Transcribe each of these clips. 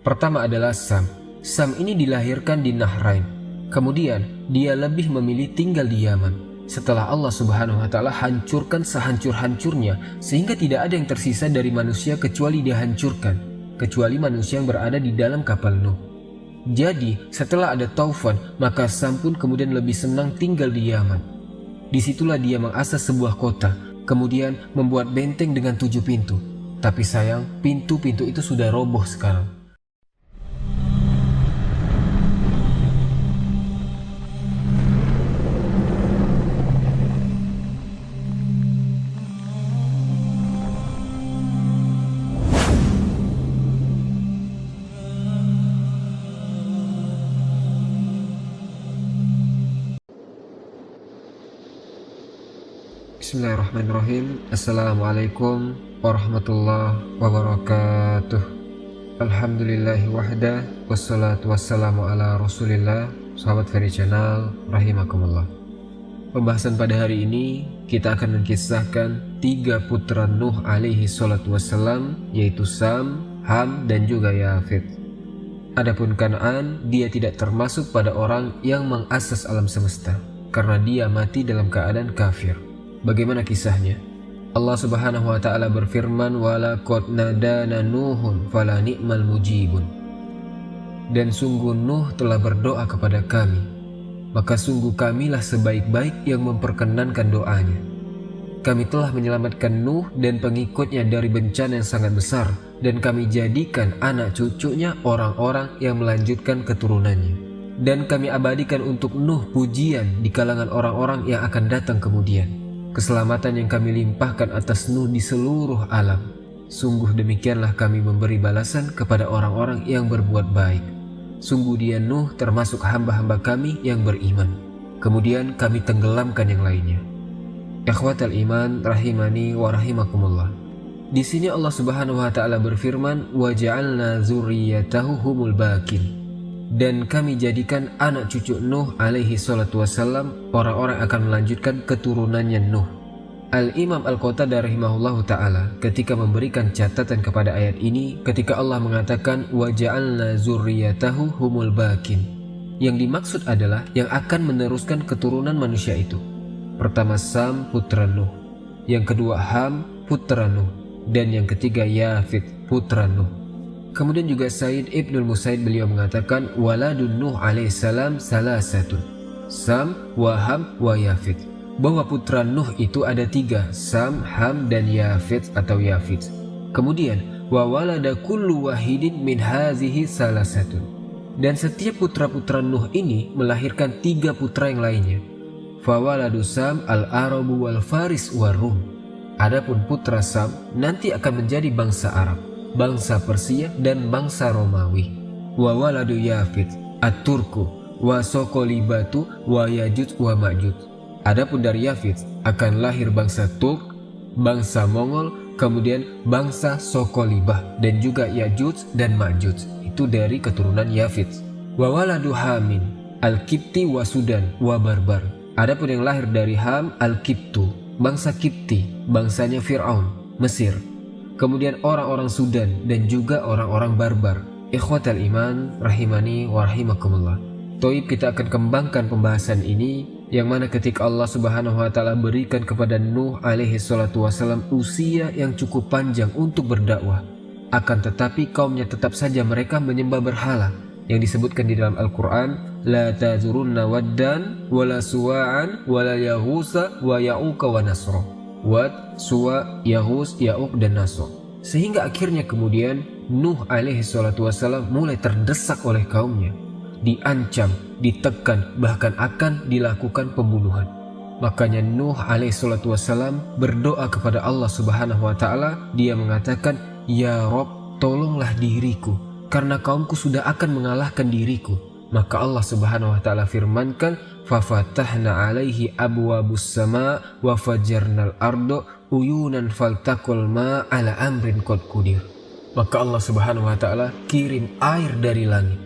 Pertama adalah Sam. Sam ini dilahirkan di Nahrain. Kemudian dia lebih memilih tinggal di Yaman. Setelah Allah Subhanahu wa Ta'ala hancurkan sehancur-hancurnya, sehingga tidak ada yang tersisa dari manusia kecuali dia hancurkan, kecuali manusia yang berada di dalam kapal Nuh. Jadi setelah ada taufan, maka Sam pun kemudian lebih senang tinggal di Yaman. Disitulah dia mengasas sebuah kota, kemudian membuat benteng dengan 7 pintu. Tapi sayang, pintu-pintu itu sudah roboh sekarang. Bismillahirrahmanirrahim. Assalamualaikum warahmatullahi wabarakatuh. Alhamdulillahi wahda, wassalatu wassalamu ala rasulillah. Sahabat Ferry Channel, rahimakumullah. Pembahasan pada hari ini kita akan mengisahkan 3 putra Nuh alaihi salatu wassalam, yaitu Sam, Ham, dan juga Yafith. Adapun Kan'an, dia tidak termasuk pada orang yang mengasas alam semesta, karena dia mati dalam keadaan kafir. Bagaimana kisahnya? Allah Subhanahu wa Ta'ala berfirman, "Walaqad nadana Nuhun fala ni'mal mujibun." Dan sungguh Nuh telah berdoa kepada kami, maka sungguh kamilah sebaik-baik yang memperkenankan doanya. Kami telah menyelamatkan Nuh dan pengikutnya dari bencana yang sangat besar, dan kami jadikan anak cucunya orang-orang yang melanjutkan keturunannya. Dan kami abadikan untuk Nuh pujian di kalangan orang-orang yang akan datang kemudian. Keselamatan yang kami limpahkan atas Nuh di seluruh alam. Sungguh demikianlah kami memberi balasan kepada orang-orang yang berbuat baik. Sungguh dia Nuh termasuk hamba-hamba kami yang beriman. Kemudian kami tenggelamkan yang lainnya. Ikhwatal iman rahimani wa rahimakumullah. Di sini Allah Subhanahu wa Ta'ala berfirman, "Wa ja'alna dzurriyyatahu humul baqin." Dan kami jadikan anak cucu Nuh alaihi salatu wassalam orang-orang akan melanjutkan keturunannya Nuh. Al-Imam Al-Qatadah rahimahullahu ta'ala ketika memberikan catatan kepada ayat ini, ketika Allah mengatakan wa ja'alna zurriyatahu humul baqin, yang dimaksud adalah yang akan meneruskan keturunan manusia itu. Pertama Sam putra Nuh, yang kedua Ham putra Nuh, dan yang ketiga Yafith putra Nuh. Kemudian juga Said Ibnul Musaid beliau mengatakan waladun Nuh alaihissalam salasatun, Sam, wa Ham, wa Yafith, bahwa putra Nuh itu ada 3, Sam, Ham, dan Yafith atau Yafith. Kemudian wa walada kullu wahidin min hazihi salasatun, dan setiap putra-putra Nuh ini melahirkan 3 putra yang lainnya. Fa waladu Sam al-Arabu wal Faris wa Rum. Adapun putra Sam nanti akan menjadi bangsa Arab, bangsa Persia, dan bangsa Romawi. Wa waladu Yafith at-Turku wa Sokolibatu wa Yajuj wa Majuj. Adapun dari Yafith akan lahir bangsa Turk, bangsa Mongol, kemudian bangsa Sokolibah, dan juga Yajuj dan Majuj. Itu dari keturunan Yafith. Wa waladu Hamin al-Kipti wa Sudan wa Barbar. Adapun yang lahir dari Ham al-Kiptu, bangsa Kipti, bangsanya Fir'aun, Mesir. Kemudian orang-orang Sudan dan juga orang-orang Barbar. Ikhwatal iman rahimani wa rahimakumullah. Toib, kita akan kembangkan pembahasan ini, yang mana ketika Allah Subhanahu wa Ta'ala berikan kepada Nuh alaihi salatu wassalam usia yang cukup panjang untuk berdakwah, akan tetapi kaumnya tetap saja mereka menyembah berhala, yang disebutkan di dalam Al-Quran, la tazurunna waddan wala suwa'an wala yahusa wa ya'uka wa nasra. Wad, Suwa, Yahus, Ya'uq, dan Nasr. Sehingga akhirnya kemudian Nuh alaihi salatu wassalam mulai terdesak oleh kaumnya, diancam, ditekan, bahkan akan dilakukan pembunuhan. Makanya Nuh alaihi salatu wassalam berdoa kepada Allah Subhanahu wa Ta'ala. Dia mengatakan, "Ya Rob, tolonglah diriku, karena kaumku sudah akan mengalahkan diriku." Maka Allah Subhanahu wa Ta'ala firmankan, "Fafatahna alaihi abwabus sama wa fajarnal ardo uyunan faltakul ma ala amrin qad qudir." Maka Allah Subhanahu wa Ta'ala kirim air dari langit.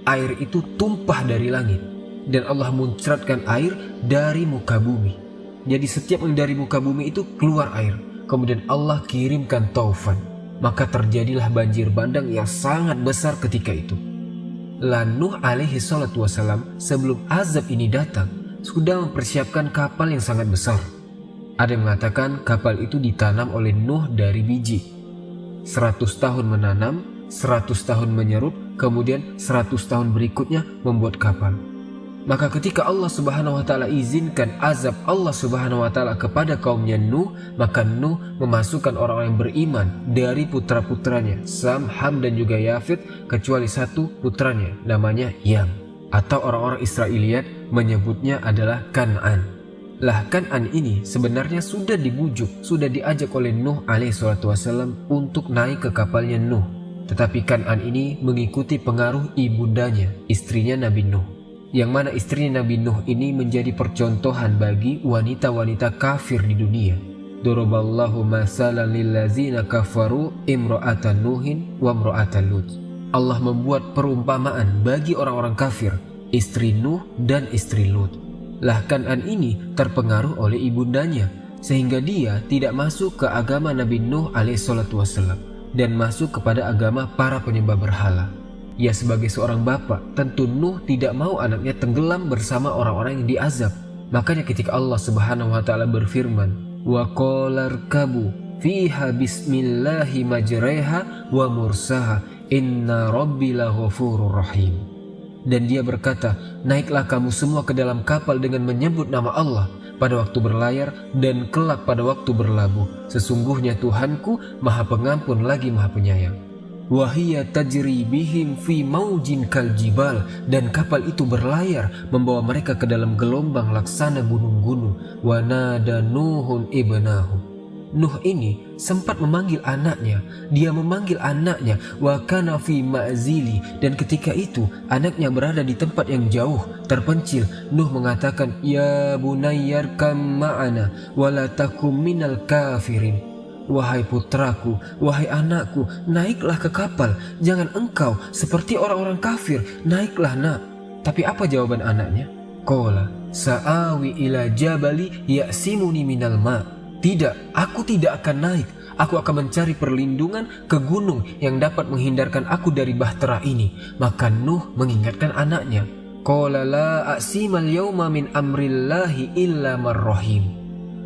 Air itu tumpah dari langit, dan Allah muncratkan air dari muka bumi. Jadi setiap yang dari muka bumi itu keluar air. Kemudian Allah kirimkan taufan. Maka terjadilah banjir bandang yang sangat besar ketika itu. Nuh alaihi salatu wassalam sebelum azab ini datang sudah mempersiapkan kapal yang sangat besar. Ada yang mengatakan kapal itu ditanam oleh Nuh dari biji. 100 tahun menanam, 100 tahun menyerut, kemudian 100 tahun berikutnya membuat kapal. Maka ketika Allah Subhanahu wa taala izinkan azab Allah Subhanahu wa taala kepada kaumnya Nuh, maka Nuh memasukkan orang-orang yang beriman dari putra-putranya Sam, Ham dan juga Yafit, kecuali satu putranya namanya Yam, atau orang-orang Israiliyat menyebutnya adalah Kan'an. Kan'an ini sebenarnya sudah dibujuk, sudah diajak oleh Nuh alaihi salatu wassalam untuk naik ke kapalnya Nuh. Tetapi Kan'an ini mengikuti pengaruh ibundanya, istrinya Nabi Nuh, yang mana istrinya Nabi Nuh ini menjadi percontohan bagi wanita-wanita kafir di dunia. Daraballahu masalan lillazina kafaru imra'ata Nuhin wa imra'ata Lut. Allah membuat perumpamaan bagi orang-orang kafir, istri Nuh dan istri Lut. Kan'an ini terpengaruh oleh ibundanya, sehingga dia tidak masuk ke agama Nabi Nuh alaihissalatu wassalam dan masuk kepada agama para penyembah berhala. Ya, sebagai seorang bapak, tentu Nuh tidak mau anaknya tenggelam bersama orang-orang yang diazab. Makanya ketika Allah Subhanahu wa taala berfirman, "Wa qala irkabu fiha bismillahi majreha wa mursaha inna rabbi laghafurur rahim." Dan dia berkata, "Naiklah kamu semua ke dalam kapal dengan menyebut nama Allah pada waktu berlayar dan kelak pada waktu berlabuh. Sesungguhnya Tuhanku Maha Pengampun lagi Maha Penyayang." Wahia tajri bihim fi maujin kaljibal, dan kapal itu berlayar membawa mereka ke dalam gelombang laksana gunung-gunung. Wa nada Nuhun ibnahu. Nuh ini sempat memanggil anaknya. Dia memanggil anaknya wa kana fi ma'zili, dan ketika itu anaknya berada di tempat yang jauh, terpencil. Nuh mengatakan, "Ya bunayyar kam ma'ana wa la takum minal kafirin." Wahai putraku, wahai anakku, naiklah ke kapal. Jangan engkau seperti orang-orang kafir. Naiklah nak. Tapi apa jawaban anaknya? Qala sa'awi ila jabali ya'simuni minal ma'. Tidak, aku tidak akan naik. Aku akan mencari perlindungan ke gunung yang dapat menghindarkan aku dari bahtera ini. Maka Nuh mengingatkan anaknya. Qala la a'simal yawma min amrillahi illa marrahim.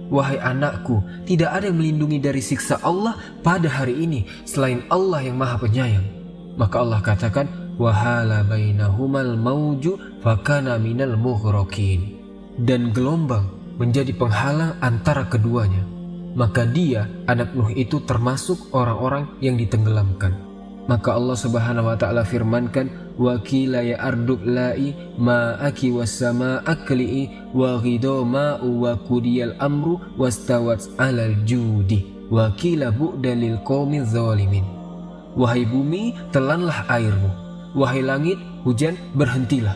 Wahai anakku, tidak ada yang melindungi dari siksa Allah pada hari ini selain Allah yang Maha Penyayang. Maka Allah katakan, wahala bainahumal mauju fakana minal mughraqin. Dan gelombang menjadi penghalang antara keduanya. Maka dia, anak Nuh itu termasuk orang-orang yang ditenggelamkan. Maka Allah Subhanahu wa taala firmankan, wa qila ya ardub la'i ma'aki was-sama akli'i wa ghidha ma'u wa qudiyal amru wastawat 'alal judi wa qila bu'dan lil qaumiz zalimin. Wahai bumi, telanlah airmu. Wahai langit, hujan berhentilah.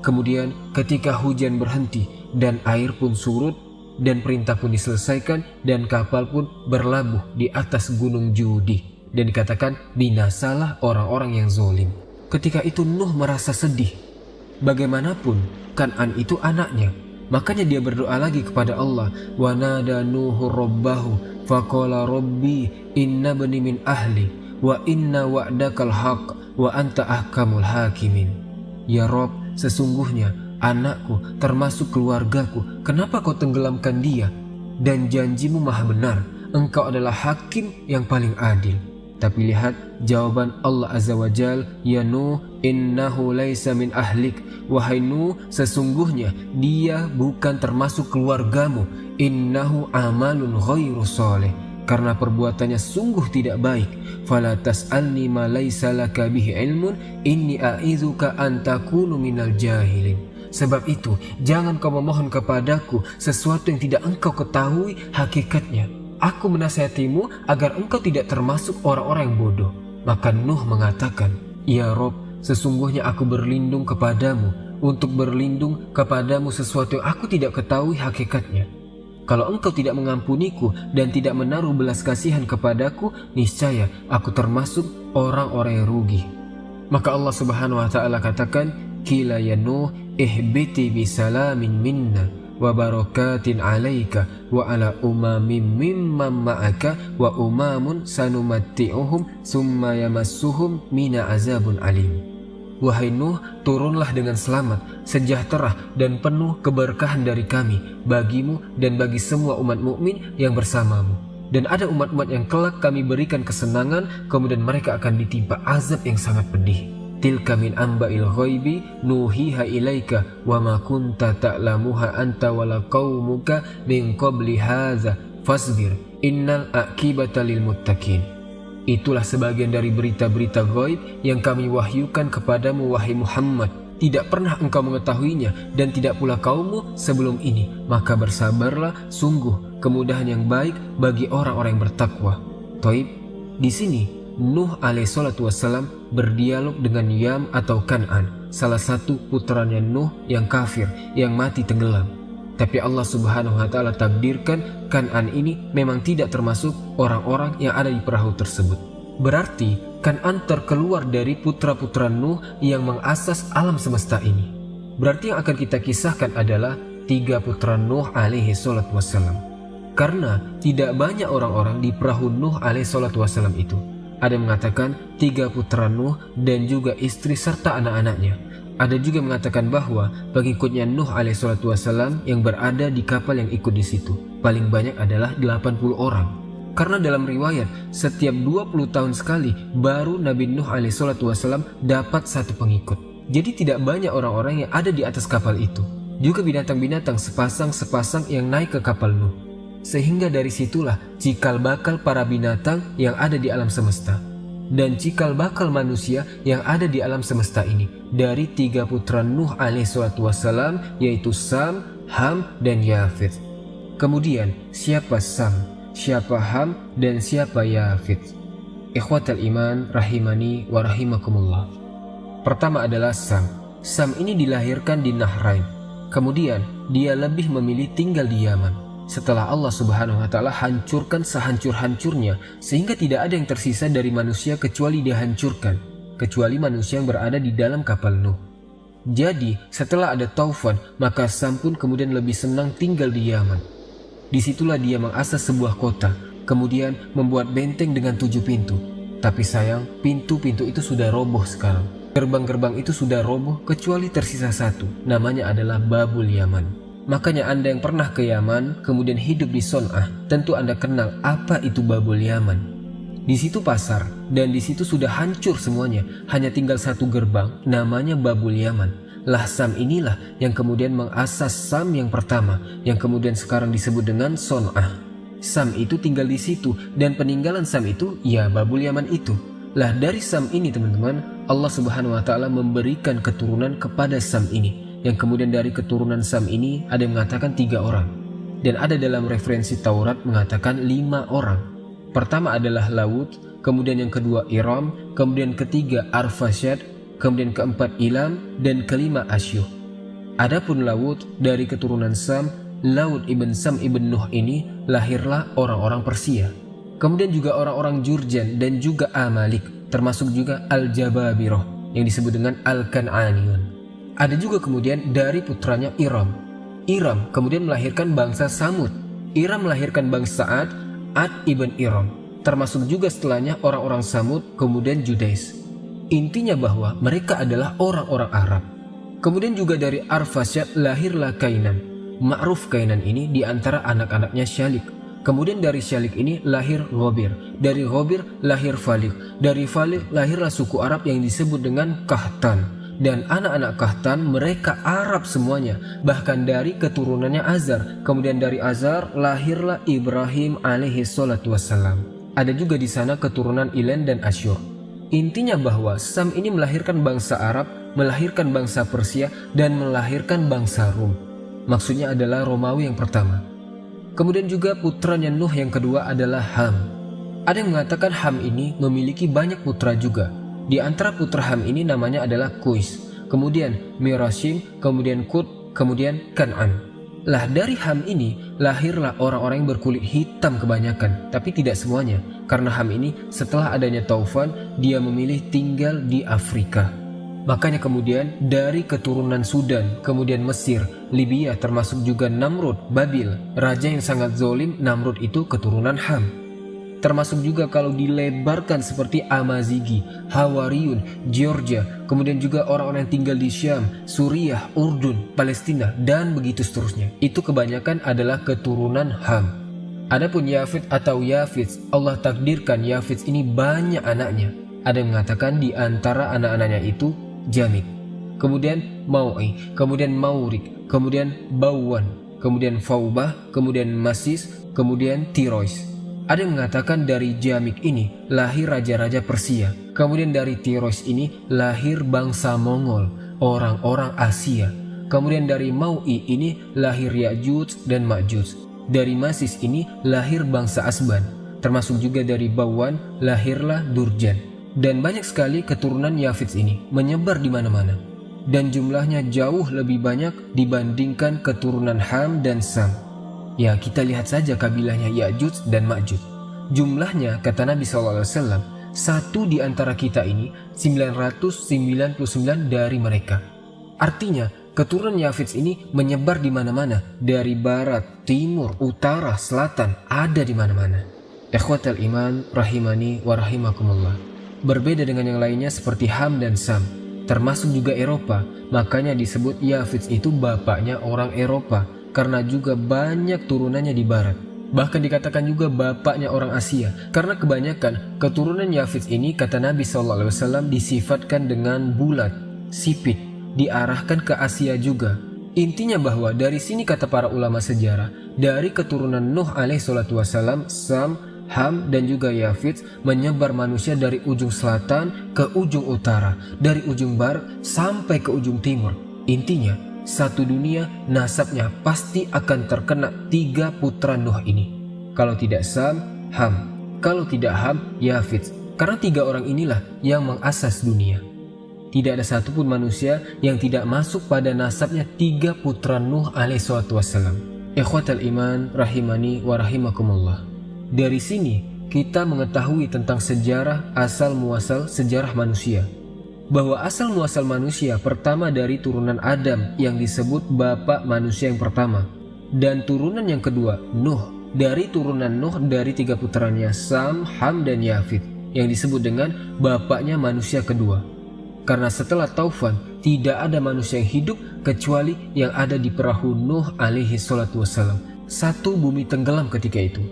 Kemudian ketika hujan berhenti dan air pun surut dan perintah pun diselesaikan dan kapal pun berlabuh di atas gunung Judi. Dan dikatakan binasalah orang-orang yang zalim. Ketika itu Nuh merasa sedih. Bagaimanapun Kan'an itu anaknya. Makanya dia berdoa lagi kepada Allah. Wa nada Nuhu rabbahu faqala rabbi inna bani min ahli wa inna wa'dakal haq wa anta ahkamul hakimin. Ya Rob, sesungguhnya anakku termasuk keluargaku. Kenapa kau tenggelamkan dia? Dan janjimu maha benar. Engkau adalah hakim yang paling adil. Tapi lihat jawaban Allah Azza wa Jal, ya Nuh innahu laisa min ahlik. Wahai Nuh, sesungguhnya dia bukan termasuk keluargamu. Innahu amalun ghairu saleh, karena perbuatannya sungguh tidak baik. Fala tas'alni ma laisa laka bihi ilmun inni a'izuka an takunu minal jahilin. Sebab itu jangan kau memohon kepadaku sesuatu yang tidak engkau ketahui hakikatnya. Aku menasihatimu agar engkau tidak termasuk orang-orang yang bodoh. Maka Nuh mengatakan, ya Rob, sesungguhnya aku berlindung kepadamu untuk berlindung kepadamu sesuatu yang aku tidak ketahui hakikatnya. Kalau engkau tidak mengampuniku dan tidak menaruh belas kasihan kepadaku, niscaya aku termasuk orang-orang yang rugi. Maka Allah Subhanahu wa taala katakan, qila ya Nuh ihbiti bisalamin minna wa barakatin alaika wa ala umamin mimman ma'aka wa umamun sanumatti'uhum summa yamassuhum mina azabun alim. Wahai Nuh, turunlah dengan selamat, sejahtera dan penuh keberkahan dari kami bagimu dan bagi semua umat mukmin yang bersamamu. Dan ada umat-umat yang kelak kami berikan kesenangan, kemudian mereka akan ditimpa azab yang sangat pedih. Tilka min amba'il ghaibi nuhiha ilaika wa ma kunta ta'lamuha anta wala qaumuka min qabli hadza fasbir innal aqibata lil muttaqin. Itulah sebagian dari berita-berita gaib yang kami wahyukan kepadamu wahai Muhammad. Tidak pernah engkau mengetahuinya dan tidak pula kaummu sebelum ini. Maka bersabarlah, sungguh kemudahan yang baik bagi orang-orang yang bertakwa. Taib, di sini Nuh alaihissalatu wassalam berdialog dengan Yam atau Kan'an, salah satu putranya Nuh yang kafir, yang mati tenggelam. Tapi Allah subhanahu wa ta'ala takdirkan Kan'an ini memang tidak termasuk orang-orang yang ada di perahu tersebut. Berarti Kan'an terkeluar dari putra-putra Nuh yang mengasas alam semesta ini. Berarti yang akan kita kisahkan adalah 3 putra Nuh alaihissalatu wassalam. Karena tidak banyak orang-orang di perahu Nuh alaihissalatu wassalam itu. Ada yang mengatakan 3 putra Nuh dan juga istri serta anak-anaknya. Ada juga mengatakan bahwa pengikutnya Nuh alaihissalatu wassalam yang berada di kapal yang ikut di situ paling banyak adalah 80 orang. Karena dalam riwayat setiap 20 tahun sekali baru Nabi Nuh alaihissalatu wassalam dapat 1 pengikut. Jadi tidak banyak orang-orang yang ada di atas kapal itu. Juga binatang-binatang sepasang-sepasang yang naik ke kapal Nuh. Sehingga dari situlah cikal bakal para binatang yang ada di alam semesta dan cikal bakal manusia yang ada di alam semesta ini dari 3 putra Nuh alaihissalatu wassalam, yaitu Sam, Ham, dan Yafith. Kemudian siapa Sam, siapa Ham, dan siapa Yafith? Ikhwatal iman rahimani wa rahimakumullah. Pertama adalah Sam. Sam ini dilahirkan di Nahrain. Kemudian dia lebih memilih tinggal di Yaman. Setelah Allah subhanahu wa ta'ala hancurkan sehancur-hancurnya sehingga tidak ada yang tersisa dari manusia kecuali dihancurkan, kecuali manusia yang berada di dalam kapal Nuh. Jadi setelah ada taufan, maka Sam pun kemudian lebih senang tinggal di Yaman. Disitulah dia mengasas sebuah kota, kemudian membuat benteng dengan 7 pintu. Tapi sayang, pintu-pintu itu sudah roboh sekarang. Gerbang-gerbang itu sudah roboh kecuali tersisa 1, namanya adalah Babul Yaman. Makanya Anda yang pernah ke Yaman, kemudian hidup di Son'ah, tentu Anda kenal apa itu Babul Yaman. Di situ pasar, dan di situ sudah hancur semuanya. Hanya tinggal 1 gerbang, namanya Babul Yaman. Lah Sam inilah yang kemudian mengasas Sam yang pertama, yang kemudian sekarang disebut dengan Son'ah. Sam itu tinggal di situ, dan peninggalan Sam itu, ya Babul Yaman itu. Lah dari Sam ini teman-teman, Allah subhanahu wa ta'ala memberikan keturunan kepada Sam ini. Yang kemudian dari keturunan Sam ini ada yang mengatakan 3 orang. Dan ada dalam referensi Taurat mengatakan 5 orang. Pertama adalah Laut, kemudian yang kedua Iram, kemudian ketiga Arfasyad, kemudian keempat Ilam, dan kelima Asyuh. Adapun Laut dari keturunan Sam, Laut ibn Sam ibn Nuh ini lahirlah orang-orang Persia. Kemudian juga orang-orang Jurjan dan juga Amalik, termasuk juga Al-Jababiroh yang disebut dengan Al-Kan'aniyun. Ada juga kemudian dari putranya Iram. Iram kemudian melahirkan bangsa Samud. Iram melahirkan bangsa Ad ibn Iram. Termasuk juga setelahnya orang-orang Samud, kemudian Judais. Intinya bahwa mereka adalah orang-orang Arab. Kemudian juga dari Arfasyad lahirlah Kainan. Ma'ruf Kainan ini diantara anak-anaknya Syalik. Kemudian dari Syalik ini lahir Ghobir. Dari Ghobir lahir Falik. Dari Falik lahirlah suku Arab yang disebut dengan Kahtan. Dan anak-anak Kahtan mereka Arab semuanya, bahkan dari keturunannya Azar. Kemudian dari Azar lahirlah Ibrahim alaihissalatu wassalam. Ada juga di sana keturunan Ilen dan Asyur. Intinya bahwa Sam ini melahirkan bangsa Arab, melahirkan bangsa Persia, dan melahirkan bangsa Rum. Maksudnya adalah Romawi yang pertama. Kemudian juga putranya Nuh yang kedua adalah Ham. Ada yang mengatakan Ham ini memiliki banyak putra juga. Di antara putra Ham ini namanya adalah Kuis, kemudian Mirashim, kemudian Kut, kemudian Kan'an. Lah dari Ham ini lahirlah orang-orang yang berkulit hitam kebanyakan, tapi tidak semuanya. Karena Ham ini setelah adanya taufan, dia memilih tinggal di Afrika. Makanya kemudian dari keturunan Sudan, kemudian Mesir, Libya, termasuk juga Namrud, Babil, raja yang sangat zalim. Namrud itu keturunan Ham. Termasuk juga kalau dilebarkan seperti Amazighi, Hawariyun, Georgia, kemudian juga orang-orang yang tinggal di Syam, Suriah, Urdun, Palestina, dan begitu seterusnya. Itu kebanyakan adalah keturunan Ham. Adapun Yafid atau Yafits, Allah takdirkan Yafits ini banyak anaknya. Ada yang mengatakan di antara anak-anaknya itu Jamik, kemudian Mau'i, kemudian Maurik, kemudian Bawan, kemudian Faubah, kemudian Masis, kemudian Tirois. Ada yang mengatakan dari Jamik ini lahir raja-raja Persia, kemudian dari Tirois ini lahir bangsa Mongol, orang-orang Asia. Kemudian dari Mau'i ini lahir Ya'juj dan Ma'juj. Dari Masis ini lahir bangsa Asban, termasuk juga dari Bawan lahirlah Durjan. Dan banyak sekali keturunan Yafits ini menyebar di mana-mana. Dan jumlahnya jauh lebih banyak dibandingkan keturunan Ham dan Sam. Ya, kita lihat saja kabilahnya Ya'juj dan Ma'juj. Jumlahnya, kata Nabi SAW, satu di antara kita ini 999 dari mereka. Artinya, keturunan Yafits ini menyebar di mana-mana. Dari barat, timur, utara, selatan, ada di mana-mana. Ikhwatal iman, rahimani wa rahimakumullah. Berbeda dengan yang lainnya seperti Ham dan Sam, termasuk juga Eropa. Makanya disebut Yafits itu bapaknya orang Eropa, karena juga banyak turunannya di barat. Bahkan dikatakan juga bapaknya orang Asia, karena kebanyakan keturunan Yafits ini, kata Nabi SAW, disifatkan dengan bulat, sipit, diarahkan ke Asia juga. Intinya bahwa dari sini, kata para ulama sejarah, dari keturunan Nuh alaihissalam, Sam, Ham dan juga Yafits menyebar manusia dari ujung selatan ke ujung utara, dari ujung barat sampai ke ujung timur. Intinya, satu dunia nasabnya pasti akan terkena 3 putra Nuh ini. Kalau tidak Sam, Ham. Kalau tidak Ham, Yafits. Karena 3 orang inilah yang mengasas dunia. Tidak ada satupun manusia yang tidak masuk pada nasabnya 3 putra Nuh alaihissalam. Ikhwatal iman, rahimani wa rahimakumullah. Dari sini kita mengetahui tentang sejarah asal-muasal sejarah manusia. Bahwa asal-muasal manusia pertama dari turunan Adam yang disebut bapak manusia yang pertama. Dan turunan yang kedua, Nuh. Dari turunan Nuh dari 3 putranya Sam, Ham, dan Yafit yang disebut dengan bapaknya manusia kedua. Karena setelah taufan tidak ada manusia yang hidup kecuali yang ada di perahu Nuh alaihi salatu wassalam. Satu bumi tenggelam ketika itu.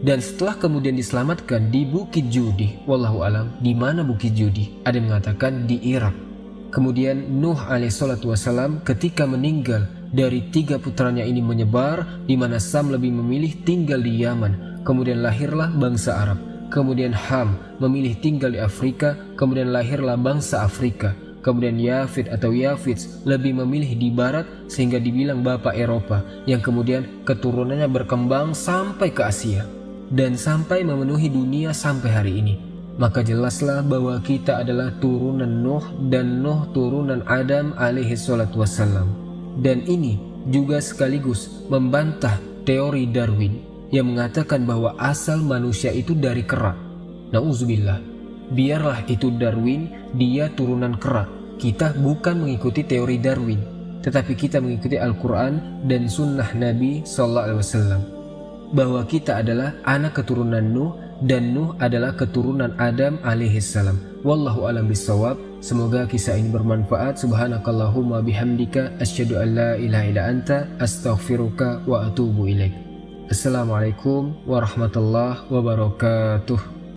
Dan setelah kemudian diselamatkan di Bukit Judi, wallahu alam, di mana Bukit Judi? Ada yang mengatakan di Irak. Kemudian Nuh alaihissalatu wassalam ketika meninggal, dari 3 putranya ini menyebar, di mana Sam lebih memilih tinggal di Yaman. Kemudian lahirlah bangsa Arab. Kemudian Ham memilih tinggal di Afrika. Kemudian lahirlah bangsa Afrika. Kemudian Yafit atau Yafits lebih memilih di barat sehingga dibilang bapak Eropa, yang kemudian keturunannya berkembang sampai ke Asia. Dan sampai memenuhi dunia sampai hari ini. Maka jelaslah bahwa kita adalah turunan Nuh dan Nuh turunan Adam alaihi salatu wassalam. Dan ini juga sekaligus membantah teori Darwin yang mengatakan bahwa asal manusia itu dari kera. Nauzubillah. Biarlah itu Darwin, dia turunan kera. Kita bukan mengikuti teori Darwin, tetapi kita mengikuti Al-Quran dan sunnah Nabi SAW. Bahwa kita adalah anak keturunan Nuh dan Nuh adalah keturunan Adam alaihissalam. Wallahu alam bisawab. Semoga kisah ini bermanfaat. Subhanakallahumma bihamdika asyhadu an la ilaha illa anta astaghfiruka wa atubu ilaik. Assalamualaikum warahmatullahi wabarakatuh.